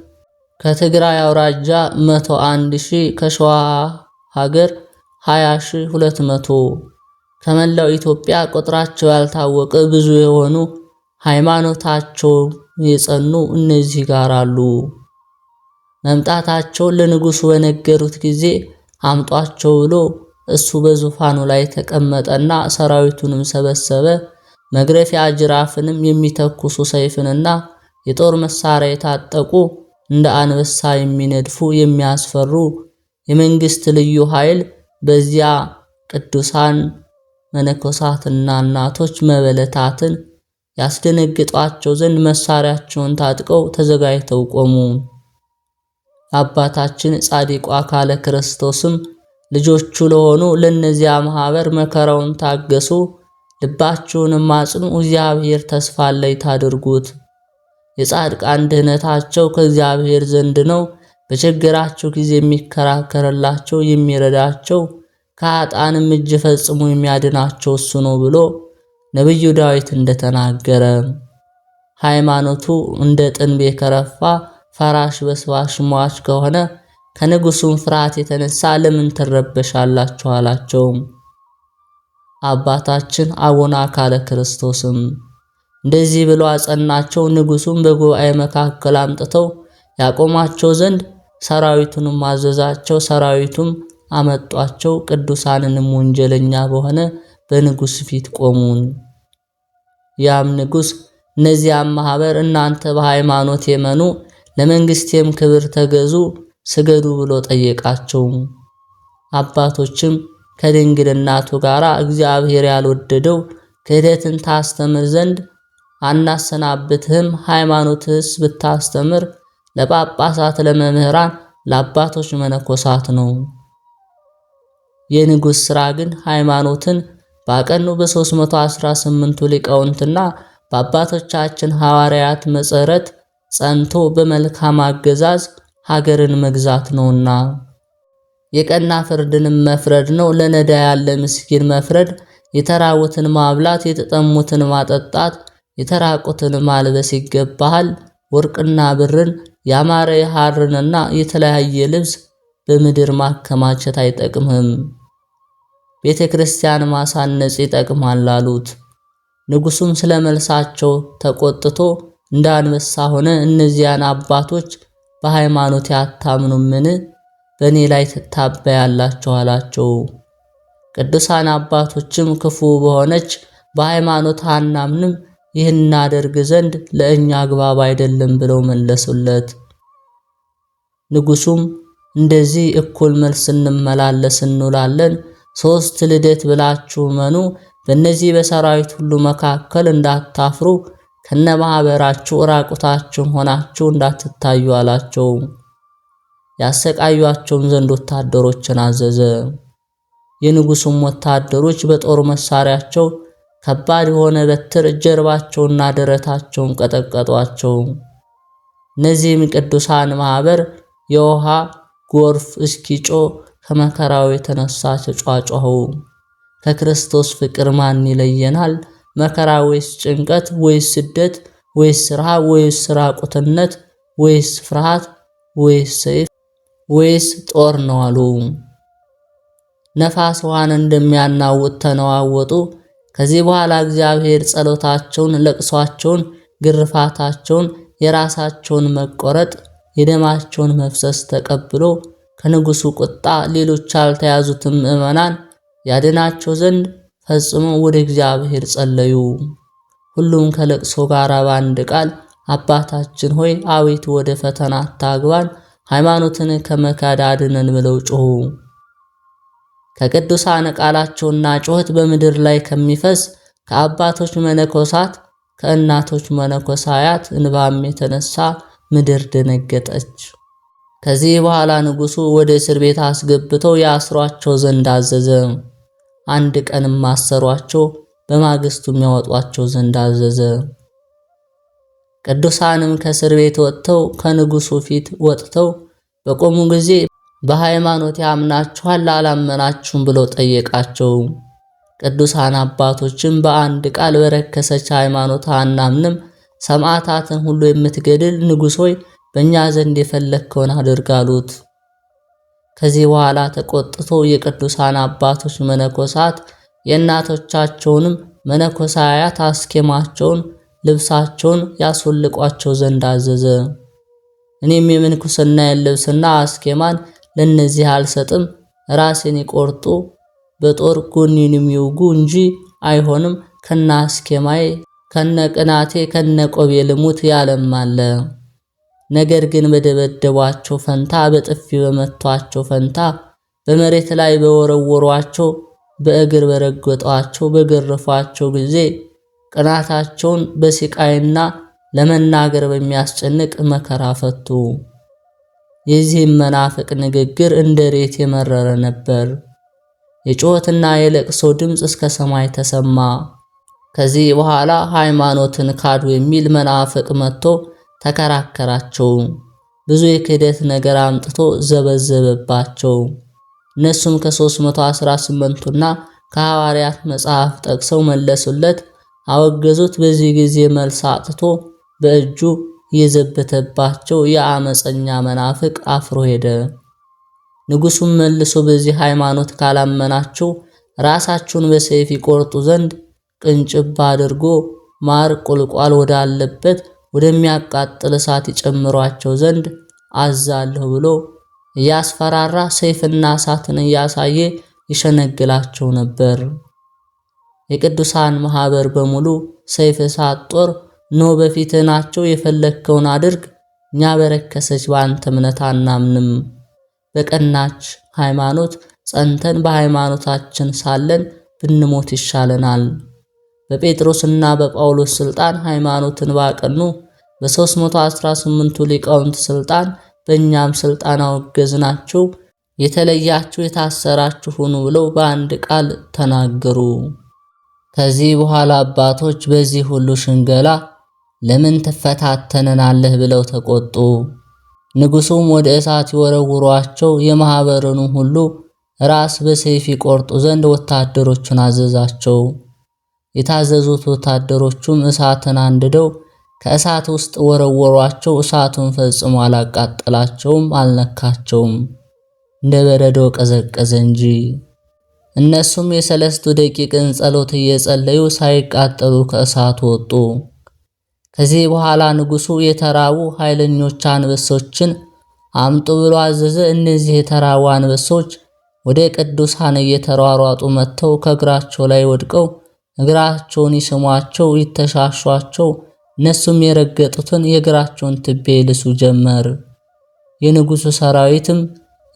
ከትግራይ አውራጃ 101,000 ከሸዋ ሀገር 20,200 ከመላው ኢትዮጵያ ቁጥራቸው ያልታወቀ ብዙ የሆኑ ሃይማኖታቸው የጸኑ እነዚህ ጋር አሉ። መምጣታቸውን ለንጉሱ በነገሩት ጊዜ አምጧቸው ብሎ እሱ በዙፋኑ ላይ ተቀመጠና ሰራዊቱንም ሰበሰበ። መግረፊያ ጅራፍንም የሚተኩሱ ሰይፍንና የጦር መሳሪያ የታጠቁ እንደ አንበሳ የሚነድፉ የሚያስፈሩ የመንግስት ልዩ ኃይል በዚያ ቅዱሳን መነኮሳትና እናቶች መበለታትን ያስደነግጧቸው ዘንድ መሳሪያቸውን ታጥቀው ተዘጋጅተው ቆሙ። አባታችን ጻድቁ አካለ ክርስቶስም ልጆቹ ለሆኑ ለነዚያ ማህበር መከራውን ታገሱ፣ ልባችሁንም አጽኑ፣ እግዚአብሔር ተስፋ ላይ ታድርጉት። የጻድቃን ድህነታቸው ከእግዚአብሔር ዘንድ ነው፣ በችግራቸው ጊዜ የሚከራከርላቸው የሚረዳቸው ከኃጥአንም እጅ ፈጽሞ የሚያድናቸው እሱ ነው ብሎ ነብዩ ዳዊት እንደተናገረ ሃይማኖቱ እንደ ጥንብ የከረፋ ፈራሽ በስባሽ ሟች ከሆነ ከንጉሱም ፍርሃት የተነሳ ለምን ትረበሻላችሁ አላቸው። አባታችን አቡነ አካለ ክርስቶስም እንደዚህ ብሎ አጸናቸው። ንጉሱም በጉባኤ መካከል አምጥተው ያቆማቸው ዘንድ ሰራዊቱንም አዘዛቸው። ሰራዊቱም አመጧቸው። ቅዱሳንንም ወንጀለኛ በሆነ በንጉስ ፊት ቆሙን። ያም ንጉስ እነዚያም ማህበር እናንተ በሃይማኖት የመኑ ለመንግስቴም ክብር ተገዙ ስገዱ ብሎ ጠየቃቸው። አባቶችም ከድንግል እናቱ ጋር እግዚአብሔር ያልወደደው ክህደትን ታስተምር ዘንድ አናሰናብትህም፣ ሃይማኖትስ ብታስተምር ለጳጳሳት ለመምህራን ለአባቶች መነኮሳት ነው። የንጉስ ሥራ ግን ሃይማኖትን ባቀኑ በ318ቱ ሊቃውንትና በአባቶቻችን ሐዋርያት መሰረት ጸንቶ በመልካም አገዛዝ ሀገርን መግዛት ነውና የቀና ፍርድንም መፍረድ ነው። ለነዳያን ለምስኪን መፍረድ፣ የተራቡትን ማብላት፣ የተጠሙትን ማጠጣት፣ የተራቁትን ማልበስ ይገባሃል። ወርቅና ብርን ያማረ ሐርንና የተለያየ ልብስ በምድር ማከማቸት አይጠቅምህም፣ ቤተ ክርስቲያን ማሳነጽ ይጠቅማል አሉት። ንጉሱም ስለመልሳቸው ተቆጥቶ እንደ አንበሳ ሆነ። እነዚያን አባቶች በሃይማኖት ያታምኑምን? በእኔ ላይ ትታበያላችሁ አላቸው። ቅዱሳን አባቶችም ክፉ በሆነች በሃይማኖት አናምንም፣ ይህን እናደርግ ዘንድ ለእኛ አግባብ አይደለም ብለው መለሱለት። ንጉሱም እንደዚህ እኩል መልስ እንመላለስ እንውላለን፣ 3 ልደት ብላችሁ መኑ፣ በእነዚህ በሰራዊት ሁሉ መካከል እንዳታፍሩ፣ ከነማህበራችሁ ራቁታችሁን ሆናችሁ እንዳትታዩ አላቸው። ያሰቃዩአቸውም ዘንድ ወታደሮችን አዘዘ። የንጉሱም ወታደሮች በጦር መሳሪያቸው ከባድ የሆነ በትር ጀርባቸውና ደረታቸውን ቀጠቀጧቸው። እነዚህም ቅዱሳን ማህበር የውሃ ጎርፍ እስኪጮ ከመከራው የተነሳ ተጫጫሁ። ከክርስቶስ ፍቅር ማን ይለየናል? መከራ ወይስ ጭንቀት ወይስ ስደት ወይስ ረሃብ ወይስ ራቁትነት ወይስ ፍርሃት ወይስ ሰይፍ ወይስ ጦር ነው አሉ። ነፋስ ውሃን እንደሚያናውጥ ተነዋወጡ። ከዚህ በኋላ እግዚአብሔር ጸሎታቸውን፣ ለቅሷቸውን፣ ግርፋታቸውን፣ የራሳቸውን መቆረጥ፣ የደማቸውን መፍሰስ ተቀብሎ ከንጉሱ ቁጣ ሌሎች ያልተያዙትም ምዕመናን ያድናቸው ዘንድ ፈጽሞ ወደ እግዚአብሔር ጸለዩ። ሁሉም ከለቅሶ ጋር በአንድ ቃል አባታችን ሆይ አቤቱ ወደ ፈተና አታግባን፣ ሃይማኖትን ከመካድ አድነን ብለው ጮኹ። ከቅዱሳን ቃላቸውና ጩኸት በምድር ላይ ከሚፈስ ከአባቶች መነኮሳት ከእናቶች መነኮሳያት እንባም የተነሳ ምድር ደነገጠች። ከዚህ በኋላ ንጉሱ ወደ እስር ቤት አስገብተው ያስሯቸው ዘንድ አዘዘ። አንድ ቀንም አሰሯቸው፣ በማግስቱም ያወጧቸው ዘንድ አዘዘ። ቅዱሳንም ከእስር ቤት ወጥተው ከንጉሱ ፊት ወጥተው በቆሙ ጊዜ በሃይማኖት ያምናችኋል አላመናችሁም ብለው ጠየቃቸው። ቅዱሳን አባቶችም በአንድ ቃል በረከሰች ሃይማኖት አናምንም፣ ሰማዕታትን ሁሉ የምትገድል ንጉሥ ሆይ በእኛ ዘንድ የፈለግከውን አድርግ አሉት። ከዚህ በኋላ ተቆጥቶ የቅዱሳን አባቶች መነኮሳት የእናቶቻቸውንም መነኮሳያት አስኬማቸውን ልብሳቸውን ያስወልቋቸው ዘንድ አዘዘ። እኔም የምንኩስናዬን ልብስና አስኬማን ለነዚህ አልሰጥም፣ ራሴን ይቆርጡ በጦር ጎኔንም ይውጉ እንጂ አይሆንም፣ ከነ አስኬማዬ ከነ ቅናቴ ከነ ቆቤ ልሙት ያለም አለ። ነገር ግን በደበደቧቸው ፈንታ በጥፊ በመቷቸው ፈንታ በመሬት ላይ በወረወሯቸው በእግር በረገጧቸው በገረፏቸው ጊዜ ቅናታቸውን በስቃይና ለመናገር በሚያስጨንቅ መከራ ፈቱ። የዚህም መናፍቅ ንግግር እንደ ሬት የመረረ ነበር። የጩኸትና የለቅሶ ድምፅ እስከ ሰማይ ተሰማ። ከዚህ በኋላ ሃይማኖትን ካዱ የሚል መናፍቅ መጥቶ ተከራከራቸው። ብዙ የክህደት ነገር አምጥቶ ዘበዘበባቸው። እነሱም ከ318ቱና ከሐዋርያት መጽሐፍ ጠቅሰው መለሱለት፣ አወገዙት። በዚህ ጊዜ መልስ አጥቶ በእጁ የዘበተባቸው የአመፀኛ መናፍቅ አፍሮ ሄደ። ንጉሡም መልሶ በዚህ ሃይማኖት ካላመናችሁ ራሳችሁን በሰይፍ ይቆርጡ ዘንድ ቅንጭብ አድርጎ ማር ቁልቋል ወዳለበት ወደሚያቃጥል እሳት ይጨምሯቸው ዘንድ አዛለሁ ብሎ እያስፈራራ ሰይፍና እሳትን እያሳየ ይሸነግላቸው ነበር። የቅዱሳን ማህበር በሙሉ ሰይፍ፣ እሳት፣ ጦር ኖ በፊትህ ናቸው፣ የፈለግከውን አድርግ፣ እኛ በረከሰች በአንተ እምነት አናምንም። በቀናች ሃይማኖት ጸንተን በሃይማኖታችን ሳለን ብንሞት ይሻለናል። በጴጥሮስና በጳውሎስ ስልጣን ሃይማኖትን ባቀኑ በ318ቱ ሊቃውንት ስልጣን በእኛም ስልጣን አወገዝናችሁ፣ የተለያችሁ የታሰራችሁ ሁኑ ብለው በአንድ ቃል ተናገሩ። ከዚህ በኋላ አባቶች በዚህ ሁሉ ሽንገላ ለምን ትፈታተነናለህ ብለው ተቆጡ። ንጉሡም ወደ እሳት ይወረውሯቸው የማህበሩን ሁሉ ራስ በሰይፍ ይቆርጡ ዘንድ ወታደሮቹን አዘዛቸው። የታዘዙት ወታደሮቹም እሳትን አንድደው ከእሳት ውስጥ ወረወሯቸው። እሳቱን ፈጽሞ አላቃጠላቸውም፣ አልነካቸውም፣ እንደ በረዶ ቀዘቀዘ እንጂ። እነሱም የ3 ደቂቅን ጸሎት እየጸለዩ ሳይቃጠሉ ከእሳቱ ወጡ። ከዚህ በኋላ ንጉሡ የተራቡ ኃይለኞች አንበሶችን አምጡ ብሎ አዘዘ። እነዚህ የተራቡ አንበሶች ወደ ቅዱሳን እየተሯሯጡ መጥተው ከእግራቸው ላይ ወድቀው እግራቸውን ይስሟቸው፣ ይተሻሿቸው። እነሱም የረገጡትን የእግራቸውን ትቢያ ይልሱ ጀመር። የንጉሡ ሰራዊትም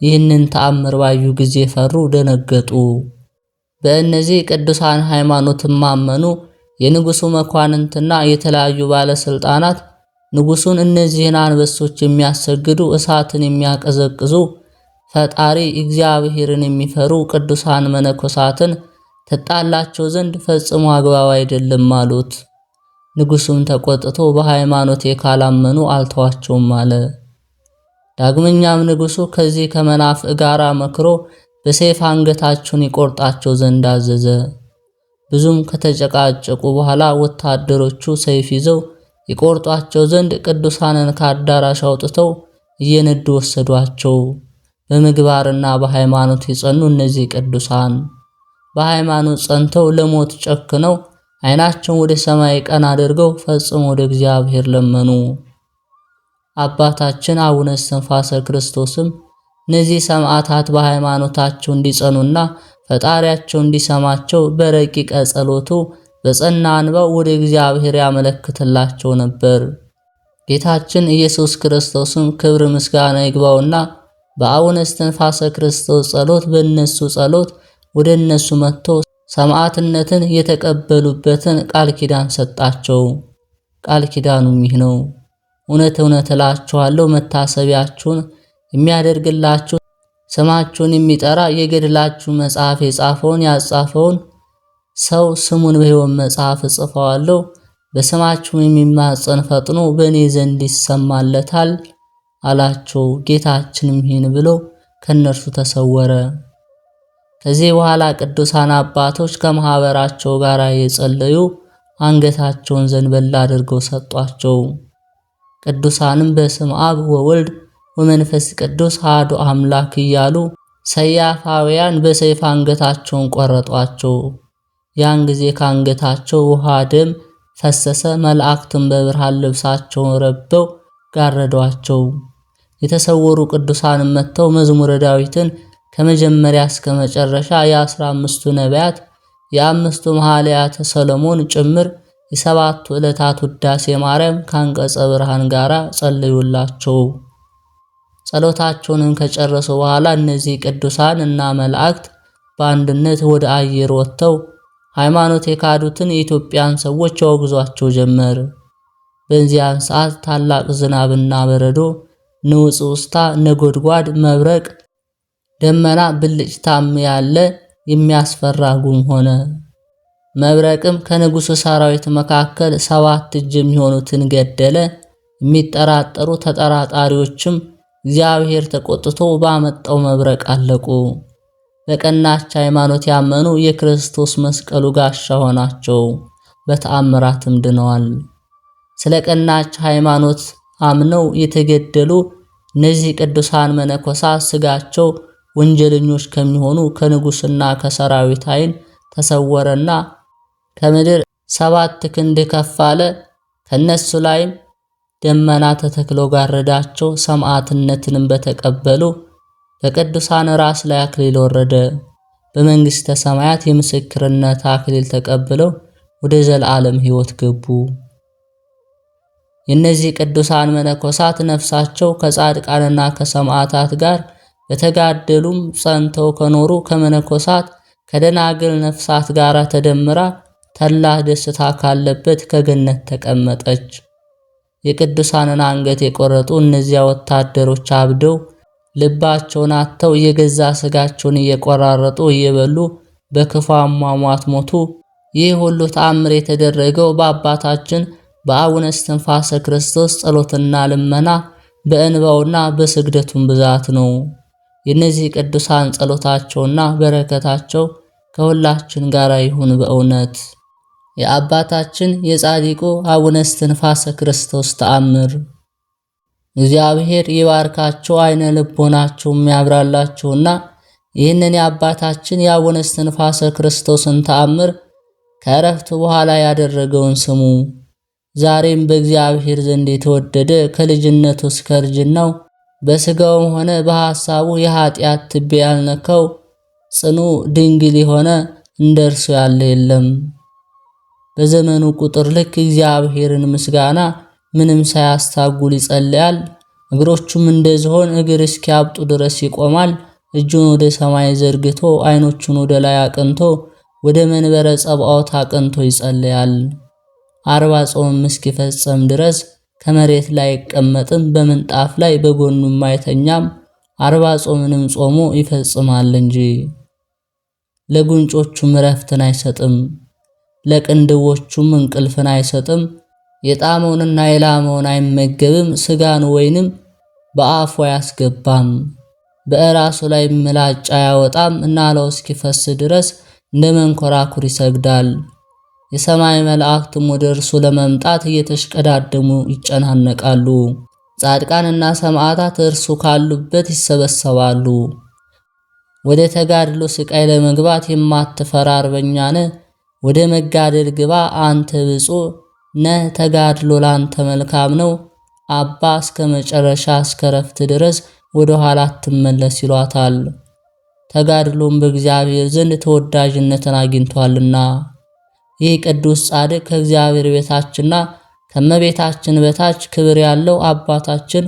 ይህንን ተአምር ባዩ ጊዜ ፈሩ፣ ደነገጡ። በእነዚህ ቅዱሳን ሃይማኖትን ማመኑ የንጉሡ መኳንንትና የተለያዩ ባለስልጣናት ንጉሡን እነዚህን አንበሶች የሚያሰግዱ እሳትን የሚያቀዘቅዙ ፈጣሪ እግዚአብሔርን የሚፈሩ ቅዱሳን መነኮሳትን ተጣላቸው ዘንድ ፈጽሞ አግባብ አይደለም አሉት። ንጉሡም ተቆጥቶ በሃይማኖቴ ካላመኑ አልተዋቸውም አለ። ዳግመኛም ንጉሡ ከዚህ ከመናፍቅ ጋር መክሮ በሰይፍ አንገታቸውን ይቆርጣቸው ዘንድ አዘዘ። ብዙም ከተጨቃጨቁ በኋላ ወታደሮቹ ሰይፍ ይዘው ይቆርጧቸው ዘንድ ቅዱሳንን ከአዳራሽ አውጥተው እየነዱ ወሰዷቸው። በምግባርና በሃይማኖት የጸኑ እነዚህ ቅዱሳን በሃይማኖት ጸንተው ለሞት ጨክነው ዓይናቸውን ወደ ሰማይ ቀና አድርገው ፈጽሞ ወደ እግዚአብሔር ለመኑ። አባታችን አቡነ እስትንፋሰ ክርስቶስም እነዚህ ሰማዕታት በሃይማኖታቸው እንዲጸኑና ፈጣሪያቸው እንዲሰማቸው በረቂቀ ጸሎቱ በጸና አንባው ወደ እግዚአብሔር ያመለክትላቸው ነበር። ጌታችን ኢየሱስ ክርስቶስም ክብር ምስጋና ይግባውና በአቡነ እስትንፋሰ ክርስቶስ ጸሎት በእነሱ ጸሎት ወደ እነሱ መጥቶ ሰማዕትነትን የተቀበሉበትን ቃል ኪዳን ሰጣቸው። ቃል ኪዳኑም ይህ ነው። እውነት እውነት እላችኋለሁ መታሰቢያችሁን የሚያደርግላችሁ ስማችሁን የሚጠራ የገድላችሁ መጽሐፍ የጻፈውን ያጻፈውን ሰው ስሙን በሕይወት መጽሐፍ እጽፈዋለሁ። በስማችሁም የሚማጸን ፈጥኖ በእኔ ዘንድ ይሰማለታል አላቸው። ጌታችንም ይህን ብሎ ከነርሱ ተሰወረ። ከዚህ በኋላ ቅዱሳን አባቶች ከማህበራቸው ጋር የጸለዩ አንገታቸውን ዘንበል አድርገው ሰጧቸው። ቅዱሳንም በስም አብ ወወልድ ወመንፈስ ቅዱስ አሐዱ አምላክ እያሉ ሰያፋውያን በሰይፍ አንገታቸውን ቆረጧቸው። ያን ጊዜ ከአንገታቸው ውሃ፣ ደም ፈሰሰ። መላእክትም በብርሃን ልብሳቸውን ረበው ጋረዷቸው። የተሰወሩ ቅዱሳንም መጥተው መዝሙረ ዳዊትን ከመጀመሪያ እስከ መጨረሻ የ15ቱ ነቢያት የ5ቱ መኃልያተ ሰሎሞን ጭምር የ7ቱ ዕለታት ውዳሴ ማርያም ከአንቀጸ ብርሃን ጋር ጸለዩላቸው። ጸሎታቸውንም ከጨረሱ በኋላ እነዚህ ቅዱሳን እና መላእክት በአንድነት ወደ አየር ወጥተው ሃይማኖት የካዱትን የኢትዮጵያን ሰዎች ያወግዟቸው ጀመር። በዚያን ሰዓት ታላቅ ዝናብና በረዶ፣ ንውጽውጽታ፣ ነጎድጓድ፣ መብረቅ፣ ደመና፣ ብልጭታም ያለ የሚያስፈራ ጉም ሆነ። መብረቅም ከንጉሡ ሰራዊት መካከል 7 እጅ የሚሆኑትን ገደለ። የሚጠራጠሩ ተጠራጣሪዎችም እግዚአብሔር ተቆጥቶ ባመጣው መብረቅ አለቁ። በቀናች ሃይማኖት ያመኑ የክርስቶስ መስቀሉ ጋሻ ሆናቸው፣ በተአምራትም ድነዋል። ስለ ቀናች ሃይማኖት አምነው የተገደሉ እነዚህ ቅዱሳን መነኮሳት ስጋቸው ወንጀለኞች ከሚሆኑ ከንጉሥና ከሰራዊት ዓይን ተሰወረና ከምድር 7 ክንድ ከፍ አለ። ከነሱ ላይም ደመና ተተክሎ ጋረዳቸው። ሰማዕትነትንም በተቀበሉ በቅዱሳን ራስ ላይ አክሊል ወረደ። በመንግሥተ ሰማያት የምስክርነት አክሊል ተቀብለው ወደ ዘላለም ሕይወት ገቡ። የእነዚህ ቅዱሳን መነኮሳት ነፍሳቸው ከጻድቃንና ከሰማዕታት ጋር በተጋደሉም ጸንተው ከኖሩ ከመነኮሳት ከደናግል ነፍሳት ጋር ተደምራ ተላ ደስታ ካለበት ከገነት ተቀመጠች። የቅዱሳንን አንገት የቆረጡ እነዚያ ወታደሮች አብደው ልባቸውን አጥተው የገዛ ስጋቸውን እየቆራረጡ እየበሉ በክፉ አሟሟት ሞቱ። ይህ ሁሉ ተአምር የተደረገው በአባታችን በአቡነ እስትንፋሰ ክርስቶስ ጸሎትና ልመና በእንባውና በስግደቱም ብዛት ነው። የእነዚህ ቅዱሳን ጸሎታቸውና በረከታቸው ከሁላችን ጋር ይሁን በእውነት። የአባታችን የጻድቁ አቡነ እስትንፋሰ ክርስቶስ ተአምር። እግዚአብሔር ይባርካቸው፣ አይነ ልቦናቸው የሚያብራላቸውና ይህንን የአባታችን የአቡነ እስትንፋሰ ክርስቶስን ተአምር ከእረፍቱ በኋላ ያደረገውን ስሙ። ዛሬም በእግዚአብሔር ዘንድ የተወደደ ከልጅነቱ እስከ እርጅናው በስጋውም ሆነ በሐሳቡ የኃጢአት ትቢያ ያልነካው ጽኑ ድንግል የሆነ እንደርሱ ያለ የለም። በዘመኑ ቁጥር ልክ እግዚአብሔርን ምስጋና ምንም ሳያስታጉል ይጸልያል። እግሮቹም እንደ ዝሆን እግር እስኪያብጡ ድረስ ይቆማል። እጁን ወደ ሰማይ ዘርግቶ አይኖቹን ወደ ላይ አቅንቶ ወደ መንበረ ጸባዖት አቅንቶ ይጸልያል። 40 ጾም እስኪፈጸም ድረስ ከመሬት ላይ አይቀመጥም፣ በምንጣፍ ላይ በጎኑም አይተኛም። 40 ጾምንም ጾሞ ይፈጽማል እንጂ። ለጉንጮቹም እረፍትን አይሰጥም፣ ለቅንድቦቹም እንቅልፍን አይሰጥም። የጣመውንና የላመውን አይመገብም፣ ስጋን ወይንም በአፉ አያስገባም። በራሱ ላይ ምላጭ አያወጣም፣ ናላው እስኪፈስ ድረስ እንደ መንኮራኩር ይሰግዳል። የሰማይ መላእክትም ወደ እርሱ ለመምጣት እየተሽቀዳደሙ ይጨናነቃሉ። ጻድቃንና ሰማዕታት እርሱ ካሉበት ይሰበሰባሉ። ወደ ተጋድሎ ስቃይ ለመግባት የማትፈራ አርበኛ ነህ፣ ወደ መጋደል ግባ አንተ ብፁዕ ነህ፣ ተጋድሎ ላንተ መልካም ነው። አባ እስከ መጨረሻ እስከ ረፍት ድረስ ወደ ኋላ አትመለስ ይሏታል። ተጋድሎም በእግዚአብሔር ዘንድ ተወዳጅነትን አግኝቷልና። ይህ ቅዱስ ጻድቅ ከእግዚአብሔር ቤታችንና ከመቤታችን በታች ክብር ያለው አባታችን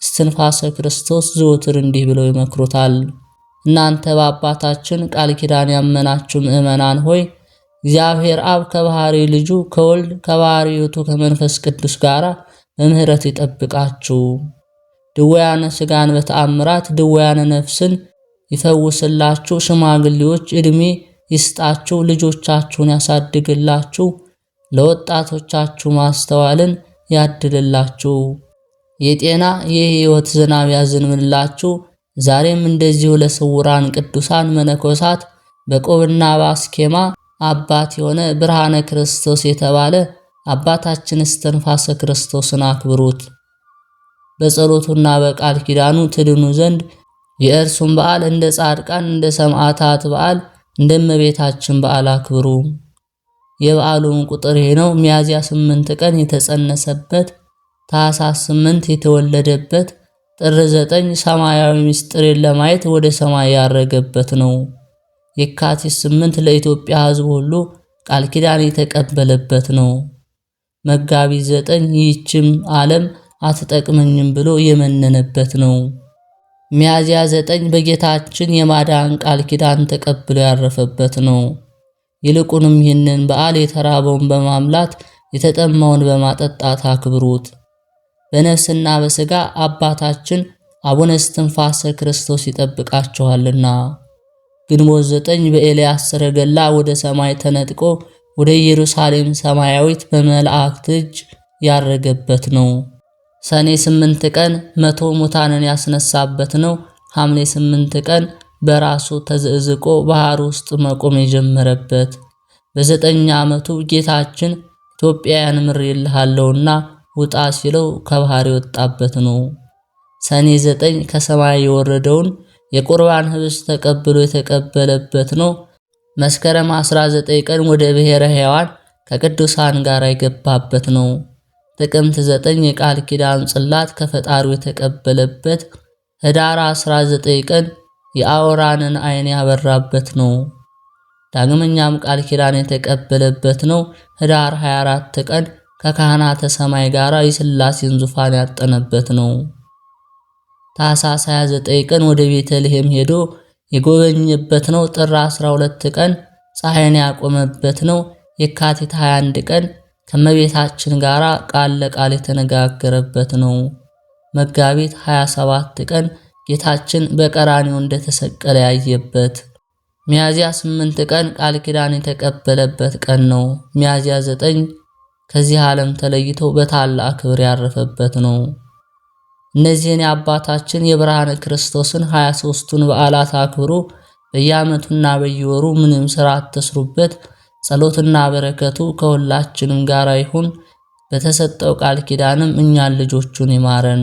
እስትንፋሰ ክርስቶስ ዘወትር እንዲህ ብለው ይመክሩታል። እናንተ በአባታችን ቃል ኪዳን ያመናችሁ ምእመናን ሆይ እግዚአብሔር አብ ከባህሪ ልጁ ከወልድ ከባህሪ ሕይወቱ ከመንፈስ ቅዱስ ጋር በምህረት ይጠብቃችሁ። ድውያነ ሥጋን በተአምራት ድውያነ ነፍስን ይፈውስላችሁ። ሽማግሌዎች ዕድሜ ይስጣችሁ፣ ልጆቻችሁን ያሳድግላችሁ። ለወጣቶቻችሁ ማስተዋልን ያድልላችሁ። የጤና የሕይወት ዝናብ ያዝንምላችሁ። ዛሬም እንደዚሁ ለስውራን ቅዱሳን መነኮሳት በቆብና በአስኬማ አባት የሆነ ብርሃነ ክርስቶስ የተባለ አባታችን እስትንፋሰ ክርስቶስን አክብሩት። በጸሎቱና በቃል ኪዳኑ ትድኑ ዘንድ የእርሱን በዓል እንደ ጻድቃን እንደ ሰማዕታት በዓል እንደ እመቤታችን በዓል አክብሩ። የበዓሉም ቁጥር ይሄ ነው። ሚያዝያ 8 ቀን የተጸነሰበት፣ ታኅሳስ 8 የተወለደበት፣ ጥር 9 ሰማያዊ ምስጢርን ለማየት ወደ ሰማይ ያረገበት ነው። የካቲት 8 ለኢትዮጵያ ሕዝብ ሁሉ ቃል ኪዳን የተቀበለበት ነው። መጋቢት 9 ይህችም ዓለም አትጠቅመኝም ብሎ የመነነበት ነው። ሚያዝያ 9 በጌታችን የማዳን ቃል ኪዳን ተቀብሎ ያረፈበት ነው። ይልቁንም ይህንን በዓል የተራበውን በማምላት የተጠማውን በማጠጣት አክብሩት። በነፍስና በሥጋ አባታችን አቡነ እስትንፋሰ ክርስቶስ ይጠብቃችኋልና። ግንቦት 9 በኤልያስ ሰረገላ ወደ ሰማይ ተነጥቆ ወደ ኢየሩሳሌም ሰማያዊት በመላእክት እጅ ያረገበት ነው። ሰኔ 8 ቀን 100 ሙታንን ያስነሳበት ነው። ሐምሌ 8 ቀን በራሱ ተዘዝቆ ባህር ውስጥ መቆም የጀመረበት፣ በ9 ዓመቱ ጌታችን ኢትዮጵያን ምሬልሃለሁና ውጣ ሲለው ከባህር የወጣበት ነው። ሰኔ 9 ከሰማይ የወረደውን የቁርባን ህብስት ተቀብሎ የተቀበለበት ነው። መስከረም 19 ቀን ወደ ብሔረ ሕያዋን ከቅዱሳን ጋር የገባበት ነው። ጥቅምት 9 የቃል ኪዳን ጽላት ከፈጣሪው የተቀበለበት፣ ህዳር 19 ቀን የአውራንን ዓይን ያበራበት ነው። ዳግመኛም ቃል ኪዳን የተቀበለበት ነው። ህዳር 24 ቀን ከካህናተ ሰማይ ጋር የሥላሴን ዙፋን ያጠነበት ነው። ታኅሳስ 29 ቀን ወደ ቤተልሔም ሄዶ የጎበኘበት ነው። ጥር 12 ቀን ፀሐይን ያቆመበት ነው። የካቲት 21 ቀን ከመቤታችን ጋር ቃል ለቃል የተነጋገረበት ነው። መጋቢት 27 ቀን ጌታችን በቀራንዮ እንደተሰቀለ ያየበት። ሚያዝያ 8 ቀን ቃል ኪዳን የተቀበለበት ቀን ነው። ሚያዝያ 9 ከዚህ ዓለም ተለይቶ በታላቅ ክብር ያረፈበት ነው። እነዚህን የአባታችን የብርሃነ ክርስቶስን 23ቱን በዓላት አክብሩ። በየዓመቱና በየወሩ ምንም ሥራ አትስሩበት። ጸሎትና በረከቱ ከሁላችንም ጋር ይሁን። በተሰጠው ቃል ኪዳንም እኛን ልጆቹን ይማረን።